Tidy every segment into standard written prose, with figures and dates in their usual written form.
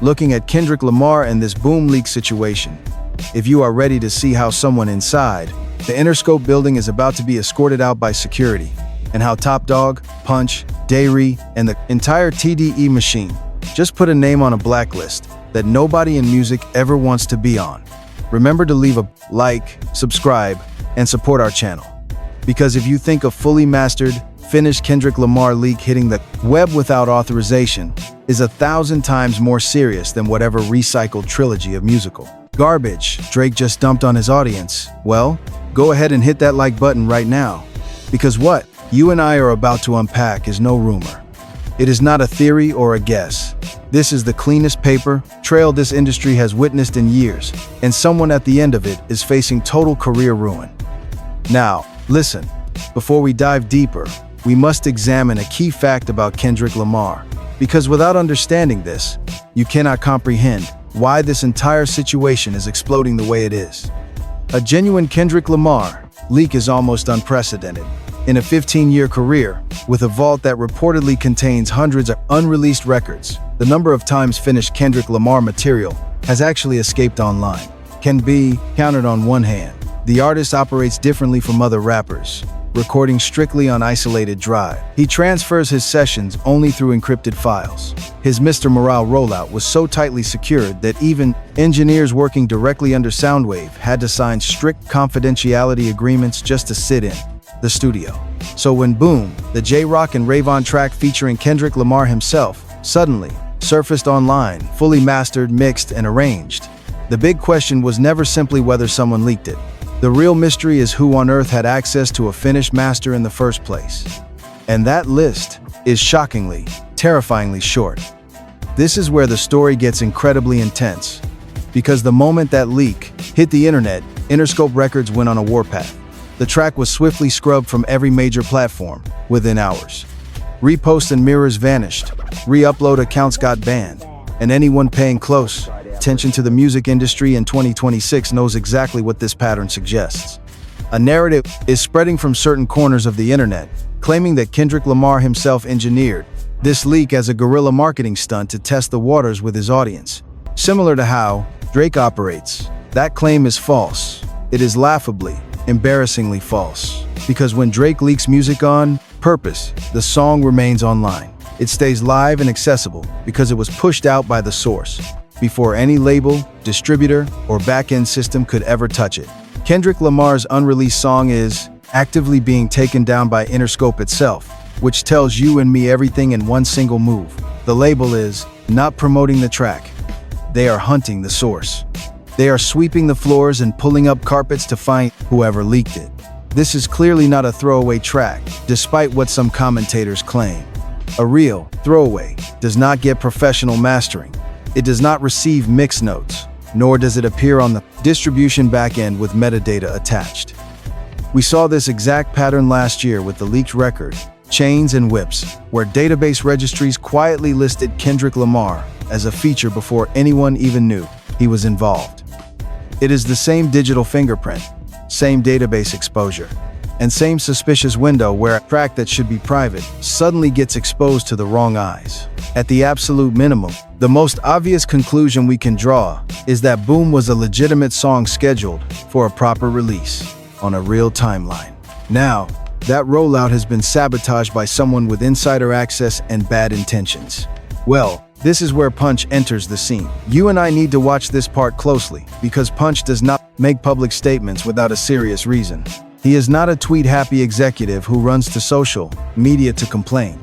looking at Kendrick Lamar and this boom leak situation. If you are ready to see how someone inside the Interscope building is about to be escorted out by security, and how Top Dawg, Punch, Dairy, and the entire TDE machine just put a name on a blacklist that nobody in music ever wants to be on. Remember to leave a like, subscribe, and support our channel. Because if you think a fully mastered, finished Kendrick Lamar leak hitting the web without authorization is 1,000 times more serious than whatever recycled trilogy of musical garbage Drake just dumped on his audience, well, go ahead and hit that like button right now. Because what you and I are about to unpack is no rumor. It is not a theory or a guess. This is the cleanest paper trail this industry has witnessed in years, and someone at the end of it is facing total career ruin. Now, listen, before we dive deeper, we must examine a key fact about Kendrick Lamar, because without understanding this, you cannot comprehend why this entire situation is exploding the way it is. A genuine Kendrick Lamar leak is almost unprecedented. In a 15-year career, with a vault that reportedly contains hundreds of unreleased records, the number of times finished Kendrick Lamar material has actually escaped online can be counted on one hand. The artist operates differently from other rappers, recording strictly on isolated drive. He transfers his sessions only through encrypted files. His Mr. Morale rollout was so tightly secured that even engineers working directly under Soundwave had to sign strict confidentiality agreements just to sit in the studio. So when Boom, the J-Rock and Ravon track featuring Kendrick Lamar himself, suddenly surfaced online, fully mastered, mixed, and arranged, the big question was never simply whether someone leaked it. The real mystery is who on earth had access to a finished master in the first place. And that list is shockingly, terrifyingly short. This is where the story gets incredibly intense, because the moment that leak hit the internet, Interscope Records went on a warpath. The track was swiftly scrubbed from every major platform within hours. Reposts and mirrors vanished, re-upload accounts got banned, and anyone paying close attention to the music industry in 2026 knows exactly what this pattern suggests. A narrative is spreading from certain corners of the internet, claiming that Kendrick Lamar himself engineered this leak as a guerrilla marketing stunt to test the waters with his audience. Similar to how Drake operates, that claim is false. It is laughably, embarrassingly false. Because when Drake leaks music on purpose, the song remains online. It stays live and accessible because it was pushed out by the source, before any label, distributor, or back-end system could ever touch it. Kendrick Lamar's unreleased song is actively being taken down by Interscope itself, which tells you and me everything in one single move. The label is not promoting the track. They are hunting the source. They are sweeping the floors and pulling up carpets to find whoever leaked it. This is clearly not a throwaway track, despite what some commentators claim. A real throwaway does not get professional mastering. It does not receive mix notes, nor does it appear on the distribution backend with metadata attached. We saw this exact pattern last year with the leaked record, Chains and Whips, where database registries quietly listed Kendrick Lamar as a feature before anyone even knew he was involved. It is the same digital fingerprint, same database exposure, and same suspicious window where a track that should be private suddenly gets exposed to the wrong eyes. At the absolute minimum, the most obvious conclusion we can draw is that Boom was a legitimate song scheduled for a proper release on a real timeline. Now, that rollout has been sabotaged by someone with insider access and bad intentions. Well, this is where Punch enters the scene. You and I need to watch this part closely, because Punch does not make public statements without a serious reason. He is not a tweet-happy executive who runs to social media to complain.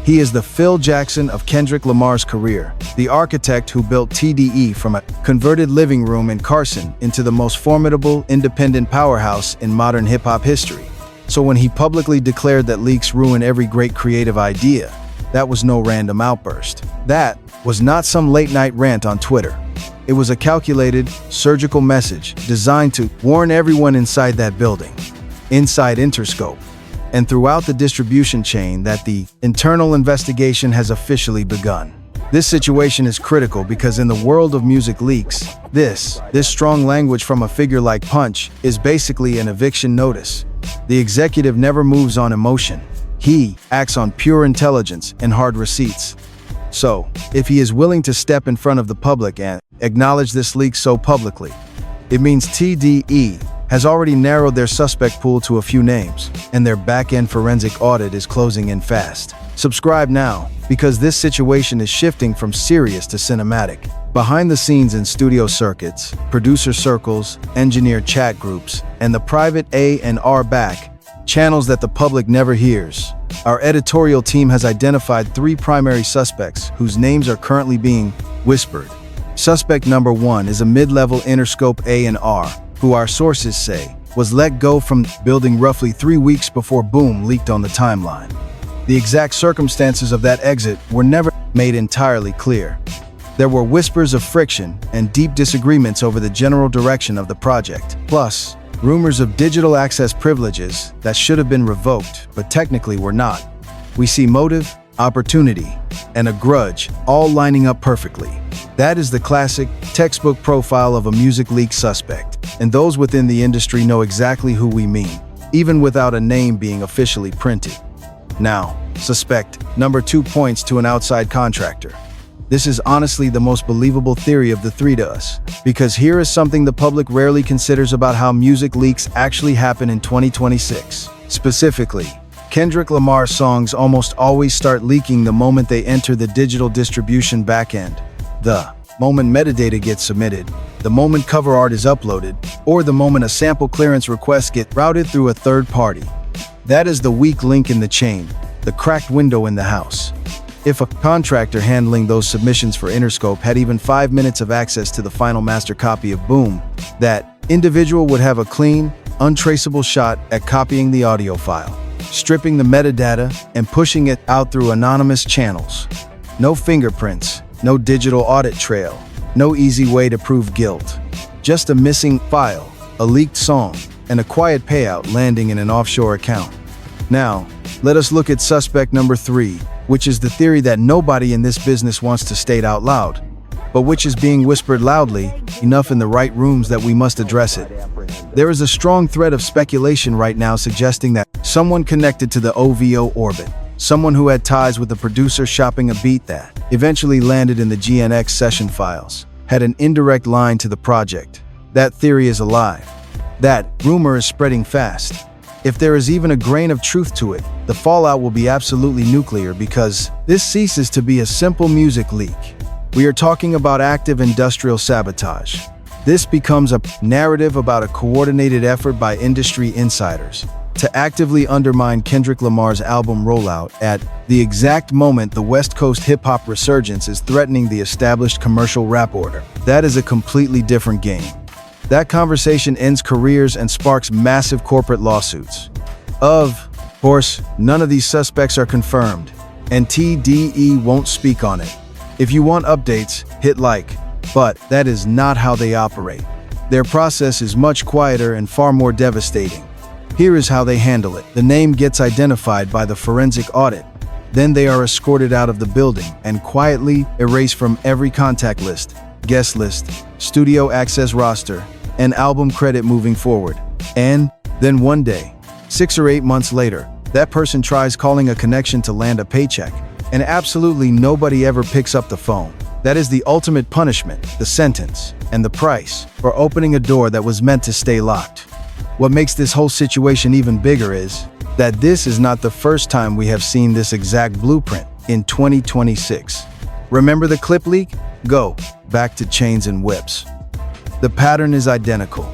He is the Phil Jackson of Kendrick Lamar's career, the architect who built TDE from a converted living room in Carson into the most formidable independent powerhouse in modern hip-hop history. So when he publicly declared that leaks ruin every great creative idea, that was no random outburst. That was not some late-night rant on Twitter. It was a calculated, surgical message designed to warn everyone inside that building, inside Interscope, and throughout the distribution chain that the internal investigation has officially begun. This situation is critical because in the world of music leaks, this strong language from a figure like Punch is basically an eviction notice. The executive never moves on emotion. He acts on pure intelligence and hard receipts. So, if he is willing to step in front of the public and acknowledge this leak so publicly, it means TDE has already narrowed their suspect pool to a few names, and their back-end forensic audit is closing in fast. Subscribe now, because this situation is shifting from serious to cinematic. Behind the scenes in studio circuits, producer circles, engineer chat groups, and the private A&R back channels that the public never hears, our editorial team has identified 3 primary suspects whose names are currently being whispered. Suspect number 1 is a mid-level Interscope A&R, who our sources say was let go from building roughly 3 weeks before Boom leaked on the timeline. The exact circumstances of that exit were never made entirely clear. There were whispers of friction and deep disagreements over the general direction of the project. Plus, rumors of digital access privileges that should have been revoked, but technically were not. We see motive, opportunity, and a grudge all lining up perfectly. That is the classic, textbook profile of a music leak suspect, and those within the industry know exactly who we mean, even without a name being officially printed. Now, suspect number 2 points to an outside contractor. This is honestly the most believable theory of the 3 to us, because here is something the public rarely considers about how music leaks actually happen in 2026. Specifically, Kendrick Lamar songs almost always start leaking the moment they enter the digital distribution backend. The moment metadata gets submitted, the moment cover art is uploaded, or the moment a sample clearance request gets routed through a third party. That is the weak link in the chain, the cracked window in the house. If a contractor handling those submissions for Interscope had even 5 minutes of access to the final master copy of Boom, that individual would have a clean, untraceable shot at copying the audio file, stripping the metadata, and pushing it out through anonymous channels. No fingerprints, no digital audit trail, no easy way to prove guilt. Just a missing file, a leaked song, and a quiet payout landing in an offshore account. Now, let us look at suspect number 3, which is the theory that nobody in this business wants to state out loud, but which is being whispered loudly enough in the right rooms that we must address it. There is a strong thread of speculation right now suggesting that someone connected to the OVO orbit, someone who had ties with the producer shopping a beat that eventually landed in the GNX session files, had an indirect line to the project. That theory is alive. That rumor is spreading fast. If there is even a grain of truth to it, the fallout will be absolutely nuclear, because this ceases to be a simple music leak. We are talking about active industrial sabotage. This becomes a narrative about a coordinated effort by industry insiders to actively undermine Kendrick Lamar's album rollout at the exact moment the West Coast hip-hop resurgence is threatening the established commercial rap order. That is a completely different game. That conversation ends careers and sparks massive corporate lawsuits. Of course, none of these suspects are confirmed, and TDE won't speak on it. If you want updates, hit like, but that is not how they operate. Their process is much quieter and far more devastating. Here is how they handle it. The name gets identified by the forensic audit. Then they are escorted out of the building and quietly erased from every contact list, guest list, studio access roster, and album credit moving forward. And then one day, 6 or 8 months later, that person tries calling a connection to land a paycheck, and absolutely nobody ever picks up the phone. That is the ultimate punishment, the sentence, and the price for opening a door that was meant to stay locked. What makes this whole situation even bigger is that this is not the first time we have seen this exact blueprint in 2026. Remember the clip leak? Go back to Chains and Whips. The pattern is identical.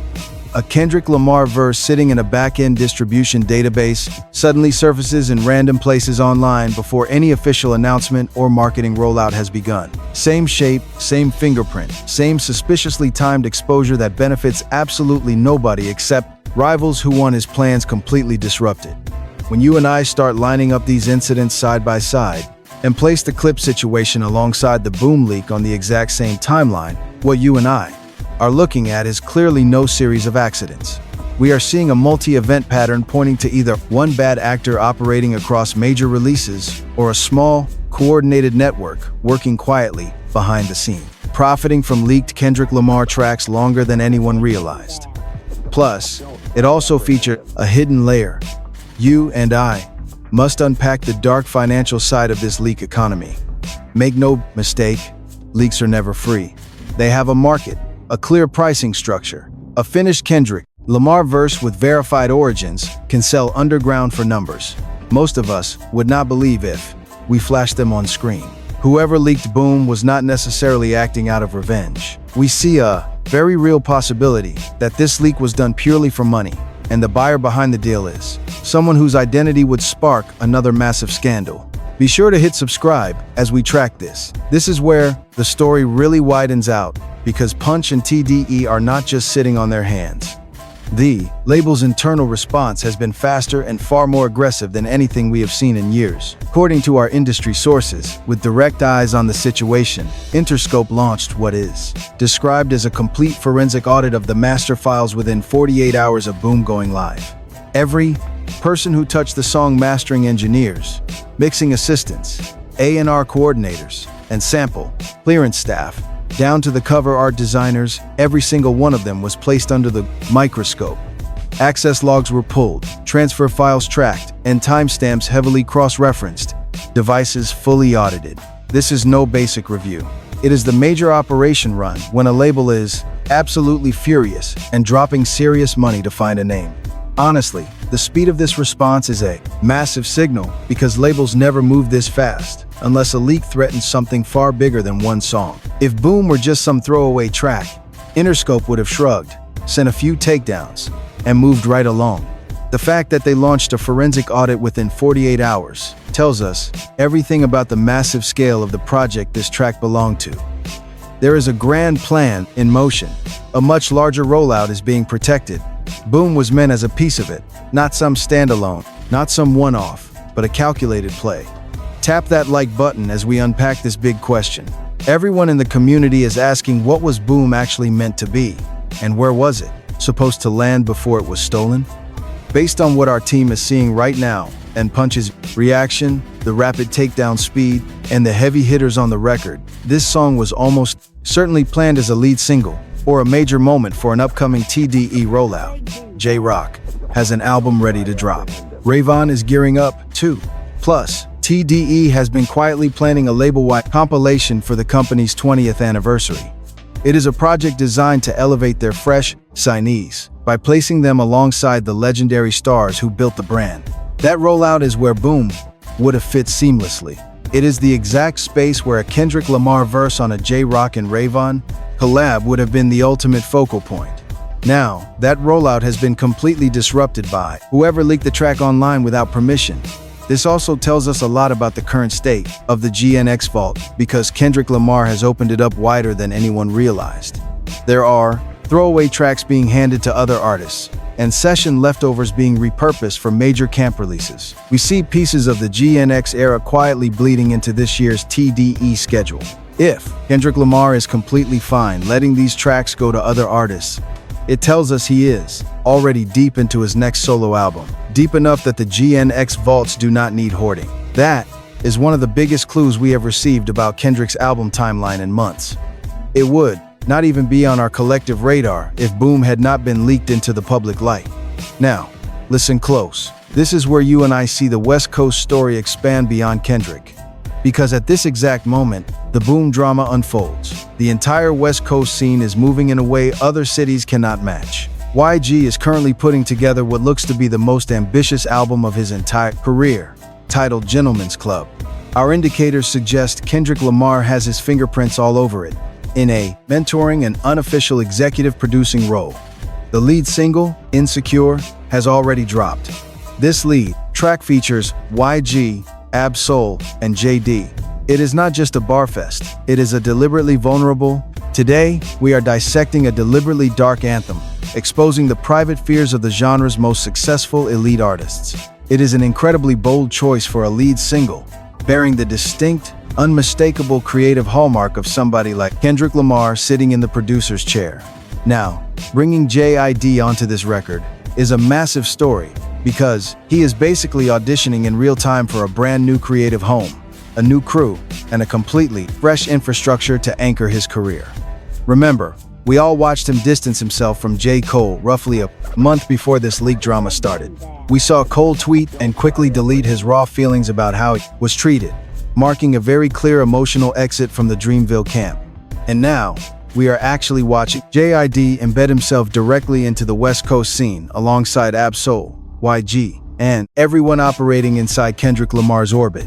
A Kendrick Lamar verse sitting in a back-end distribution database suddenly surfaces in random places online before any official announcement or marketing rollout has begun. Same shape, same fingerprint, same suspiciously timed exposure that benefits absolutely nobody except rivals who want his plans completely disrupted. When you and I start lining up these incidents side by side and place the clip situation alongside the Boom leak on the exact same timeline, what you and I are looking at is clearly no series of accidents. We are seeing a multi-event pattern pointing to either one bad actor operating across major releases or a small, coordinated network working quietly behind the scene, profiting from leaked Kendrick Lamar tracks longer than anyone realized. Plus, it also featured a hidden layer. You and I must unpack the dark financial side of this leak economy. Make no mistake, leaks are never free. They have a market, a clear pricing structure. A finished Kendrick Lamar verse with verified origins can sell underground for numbers most of us would not believe if we flashed them on screen. Whoever leaked Boom was not necessarily acting out of revenge. We see a very real possibility that this leak was done purely for money, and the buyer behind the deal is someone whose identity would spark another massive scandal. Be sure to hit subscribe as we track this. This is where the story really widens out, because Punch and TDE are not just sitting on their hands. The label's internal response has been faster and far more aggressive than anything we have seen in years. According to our industry sources, with direct eyes on the situation, Interscope launched what is described as a complete forensic audit of the master files within 48 hours of Boom going live. Every person who touched the song, mastering engineers, mixing assistants, A&R coordinators, and sample clearance staff, down to the cover art designers, every single one of them was placed under the microscope. Access logs were pulled, transfer files tracked, and timestamps heavily cross-referenced, devices fully audited. This is no basic review. It is the major operation run when a label is absolutely furious and dropping serious money to find a name. Honestly, the speed of this response is a massive signal, because labels never move this fast unless a leak threatens something far bigger than one song. If Boom were just some throwaway track, Interscope would have shrugged, sent a few takedowns, and moved right along. The fact that they launched a forensic audit within 48 hours tells us everything about the massive scale of the project this track belonged to. There is a grand plan in motion. A much larger rollout is being protected. Boom was meant as a piece of it, not some standalone, not some one-off, but a calculated play. Tap that like button as we unpack this big question. Everyone in the community is asking, what was Boom actually meant to be? And where was it supposed to land before it was stolen? Based on what our team is seeing right now, and Punch's reaction, the rapid takedown speed, and the heavy hitters on the record, this song was almost certainly planned as a lead single, or a major moment for an upcoming TDE rollout. J-Rock has an album ready to drop. Rayvon is gearing up, too. Plus, TDE has been quietly planning a label-wide compilation for the company's 20th anniversary. It is a project designed to elevate their fresh signees by placing them alongside the legendary stars who built the brand. That rollout is where Boom would have fit seamlessly. It is the exact space where a Kendrick Lamar verse on a J-Rock and Rayvon collab would have been the ultimate focal point. Now, that rollout has been completely disrupted by whoever leaked the track online without permission. This also tells us a lot about the current state of the GNX vault, because Kendrick Lamar has opened it up wider than anyone realized. There are throwaway tracks being handed to other artists, and session leftovers being repurposed for major camp releases. We see pieces of the GNX era quietly bleeding into this year's TDE schedule. If Kendrick Lamar is completely fine letting these tracks go to other artists, it tells us he is already deep into his next solo album, deep enough that the GNX vaults do not need hoarding. That is one of the biggest clues we have received about Kendrick's album timeline in months. It would not even be on our collective radar if Boom had not been leaked into the public light. Now, listen close. This is where you and I see the West Coast story expand beyond Kendrick. Because at this exact moment, the Boom drama unfolds. The entire West Coast scene is moving in a way other cities cannot match. YG is currently putting together what looks to be the most ambitious album of his entire career, titled Gentleman's Club. Our indicators suggest Kendrick Lamar has his fingerprints all over it, in a mentoring and unofficial executive producing role. The lead single, Insecure, has already dropped. This lead track features YG, Ab-Soul, and JD. It is not just a barfest, it is a deliberately vulnerable. Today, we are dissecting a deliberately dark anthem, exposing the private fears of the genre's most successful elite artists. It is an incredibly bold choice for a lead single, bearing the distinct, unmistakable creative hallmark of somebody like Kendrick Lamar sitting in the producer's chair. Now, bringing JID onto this record is a massive story, because he is basically auditioning in real time for a brand new creative home, a new crew, and a completely fresh infrastructure to anchor his career. Remember, we all watched him distance himself from J. Cole roughly a month before this leak drama started. We saw Cole tweet and quickly delete his raw feelings about how he was treated. marking a very clear emotional exit from the Dreamville camp. And now, we are actually watching JID embed himself directly into the West Coast scene alongside Ab-Soul, YG, and everyone operating inside Kendrick Lamar's orbit.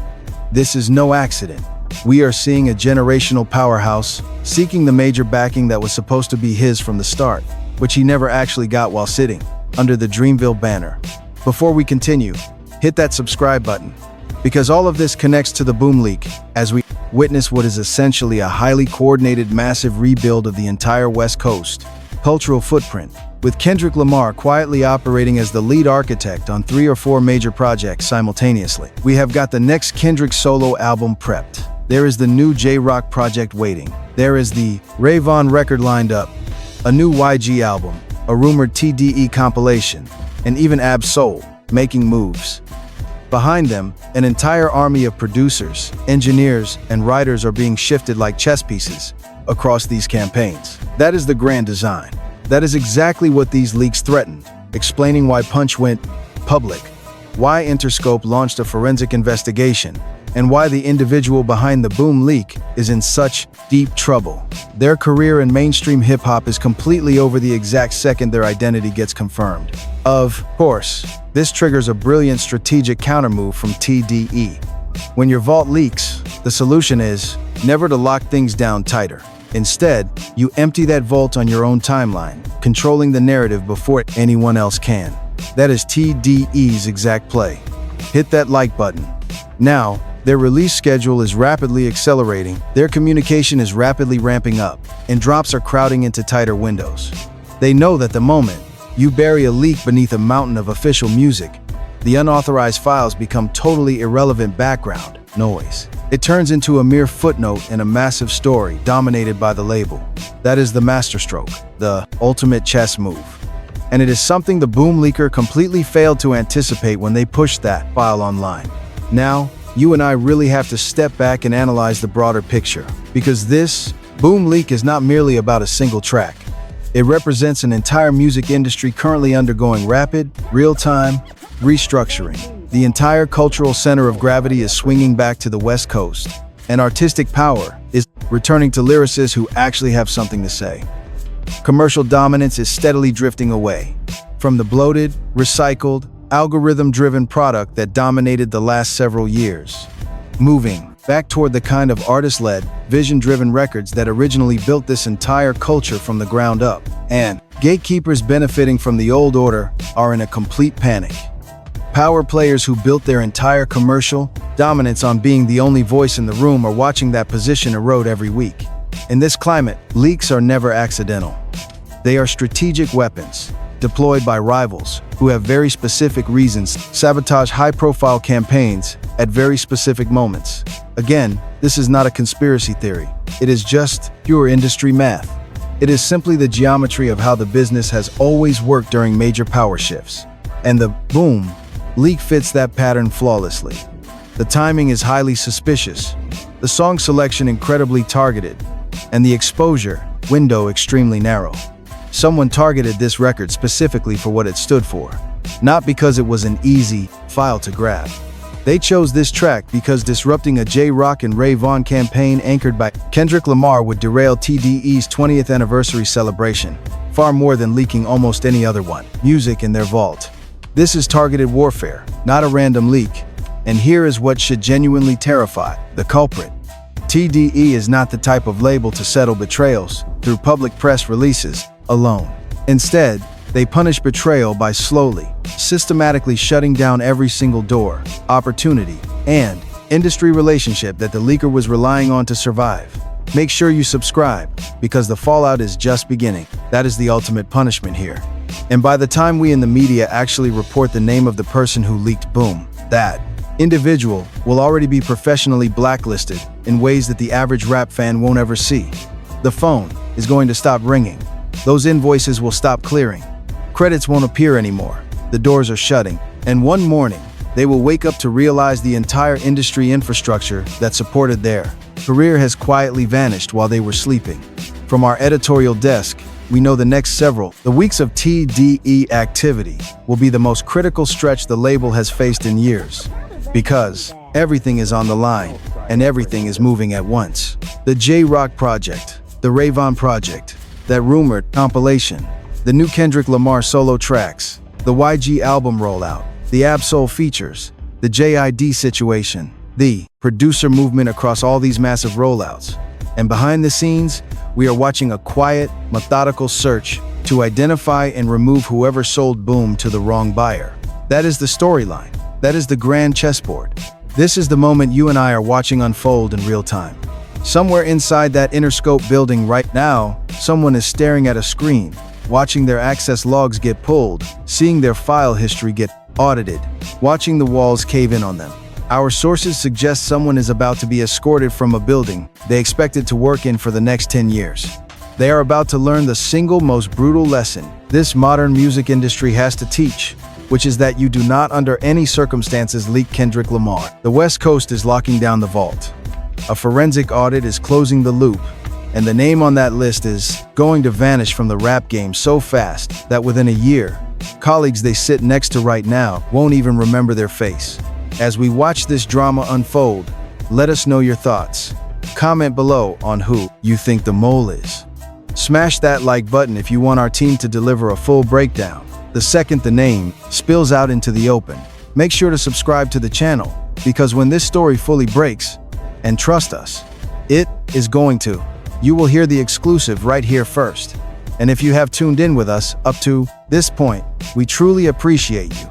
This is no accident. We are seeing a generational powerhouse seeking the major backing that was supposed to be his from the start, which he never actually got while sitting under the Dreamville banner. Before we continue, hit that subscribe button, because all of this connects to the Boom leak as we witness what is essentially a highly coordinated massive rebuild of the entire West Coast cultural footprint, with Kendrick Lamar quietly operating as the lead architect on 3 or 4 major projects simultaneously. We have got the next Kendrick solo album prepped. There is the new J-Rock project waiting. There is the Ray Von record lined up, a new YG album, a rumored TDE compilation, and even Ab-Soul making moves. Behind them, an entire army of producers, engineers, and writers are being shifted like chess pieces across these campaigns. That is the grand design. That is exactly what these leaks threatened, explaining why Punch went public, why Interscope launched a forensic investigation, and why the individual behind the Boom leak is in such deep trouble. Their career in mainstream hip-hop is completely over the exact second their identity gets confirmed. Of course, this triggers a brilliant strategic countermove from TDE. When your vault leaks, the solution is never to lock things down tighter. Instead, you empty that vault on your own timeline, controlling the narrative before anyone else can. That is TDE's exact play. Hit that like button. Now, their release schedule is rapidly accelerating, their communication is rapidly ramping up, and drops are crowding into tighter windows. They know that the moment you bury a leak beneath a mountain of official music, the unauthorized files become totally irrelevant background noise. It turns into a mere footnote in a massive story dominated by the label. That is the masterstroke, the ultimate chess move. And it is something the Boom leaker completely failed to anticipate when they pushed that file online. Now, you and I really have to step back and analyze the broader picture, because this Boom leak is not merely about a single track. It represents an entire music industry currently undergoing rapid, real-time restructuring. The entire cultural center of gravity is swinging back to the West Coast, and artistic power is returning to lyricists who actually have something to say. Commercial dominance is steadily drifting away from the bloated, recycled, algorithm-driven product that dominated the last several years, moving back toward the kind of artist-led, vision-driven records that originally built this entire culture from the ground up. And gatekeepers benefiting from the old order are in a complete panic. Power players who built their entire commercial dominance on being the only voice in the room are watching that position erode every week. In this climate, leaks are never accidental. They are strategic weapons, deployed by rivals who have very specific reasons to sabotage high-profile campaigns at very specific moments. Again, this is not a conspiracy theory. It is just pure industry math. It is simply the geometry of how the business has always worked during major power shifts. And the Boom leak fits that pattern flawlessly. The timing is highly suspicious, the song selection incredibly targeted, and the exposure window extremely narrow. Someone targeted this record specifically for what it stood for, not because it was an easy file to grab. They chose this track because disrupting a J-Rock and Ray Von campaign anchored by Kendrick Lamar would derail TDE's 20th anniversary celebration, far more than leaking almost any other one. Music in their vault. This is targeted warfare, not a random leak. And here is what should genuinely terrify the culprit. TDE is not the type of label to settle betrayals through public press releases alone. Instead, they punish betrayal by slowly, systematically shutting down every single door, opportunity, and industry relationship that the leaker was relying on to survive. Make sure you subscribe, because the fallout is just beginning. That is the ultimate punishment here. And by the time we in the media actually report the name of the person who leaked Boom, that individual will already be professionally blacklisted in ways that the average rap fan won't ever see. The phone is going to stop ringing. Those invoices will stop clearing. Credits won't appear anymore. The doors are shutting. And one morning, they will wake up to realize the entire industry infrastructure that supported their career has quietly vanished while they were sleeping. From our editorial desk, we know the next the weeks of TDE activity will be the most critical stretch the label has faced in years. Because everything is on the line. and everything is moving at once. The J-Rock project, the Rayvon project, that rumored compilation, the new Kendrick Lamar solo tracks, the YG album rollout, the Ab-Soul features, the JID situation, the producer movement across all these massive rollouts. And behind the scenes, we are watching a quiet, methodical search to identify and remove whoever sold Boom to the wrong buyer. That is the storyline. That is the grand chessboard. This is the moment you and I are watching unfold in real time. Somewhere inside that Interscope building right now, someone is staring at a screen, watching their access logs get pulled, seeing their file history get audited, watching the walls cave in on them. Our sources suggest someone is about to be escorted from a building they expected to work in for the next 10 years. They are about to learn the single most brutal lesson this modern music industry has to teach, which is that you do not under any circumstances leak Kendrick Lamar. The West Coast is locking down the vault. A forensic audit is closing the loop, and the name on that list is going to vanish from the rap game so fast that within a year, colleagues they sit next to right now won't even remember their face. As we watch this drama unfold, let us know your thoughts. Comment below on who you think the mole is. Smash that like button if you want our team to deliver a full breakdown the second the name spills out into the open. Make sure to subscribe to the channel, because when this story fully breaks, and trust us, it is going to, you will hear the exclusive right here first. And if you have tuned in with us up to this point, we truly appreciate you.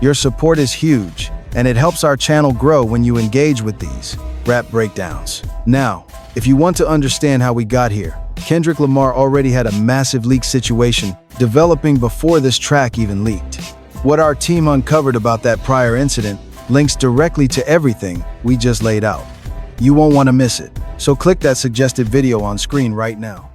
Your support is huge, and it helps our channel grow when you engage with these rap breakdowns. Now, if you want to understand how we got here, Kendrick Lamar already had a massive leak situation developing before this track even leaked. What our team uncovered about that prior incident links directly to everything we just laid out. You won't want to miss it, so click that suggested video on screen right now.